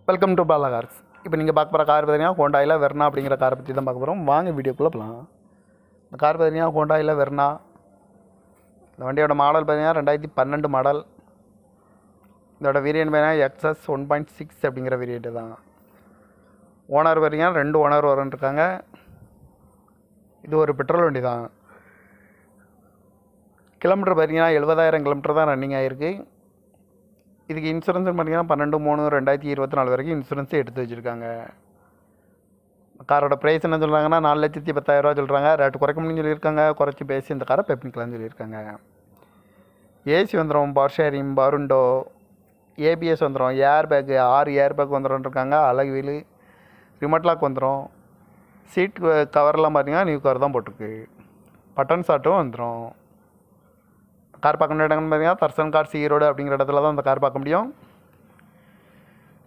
Welcome to Bala cars. இப்போ நீங்கள் பார்க்க போகிற கார் பார்த்தீங்கன்னா ஹோண்டாயில் வெர்னா அப்படிங்கிற காரை பற்றி தான் பார்க்க போகிறோம். வாங்க வீடியோக்குள்ளே போகலாம். இந்த கார் பார்த்தீங்கன்னா ஹோண்டாயில் வெர்னா. இந்த வண்டியோட மாடல் பார்த்தீங்கன்னா 2012 மாடல். இதோட வேரியன்ட் பார்த்தீங்கன்னா XS 1.6 அப்படிங்கிற வேரியண்ட்டு தான். ஓனர் பார்த்தீங்கன்னா 2 ஓனர் இருக்காங்க. இது ஒரு பெட்ரோல் வண்டி தான். கிலோமீட்டர் பார்த்தீங்கன்னா 70,000 கிலோமீட்டர் தான் ரன்னிங் ஆகிருக்கு. இதுக்கு இன்சூரன்ஸ் பார்த்தீங்கன்னா 12/3/2024 வரைக்கும் இன்சூரன்ஸே எடுத்து வச்சுருக்காங்க. காரோட ப்ரைஸ் என்ன சொல்கிறாங்கன்னா 4,10,000 சொல்கிறாங்க. ரேட்டு குறைக்க முடியும்னு சொல்லியிருக்காங்க. குறைச்சி பேசி இந்த காரை பெப்னிக்கலாம்னு சொல்லியிருக்காங்க. ஏசி வந்துடும், பவர் ஷேரிங், பருண்டோ, ஏபிஎஸ் வந்துடும், ஏர் பேக்கு 6 ஏர் பேக் வந்துடும்ருக்காங்க. அழகு வீலு, ரிமோட் லாக் வந்துடும். சீட் கவர்லாம் பார்த்தீங்கன்னா நியூ கவர் தான் போட்டிருக்கு. பட்டன் ஷாட்டும் வந்துடும். கார் பார்க்க முடிய இடங்கள்னு பார்த்தீங்கன்னா தர்சன் கார்ஸ் ஈரோடு அப்படிங்கிற இடத்துல தான் அந்த கார் பார்க்க முடியும்.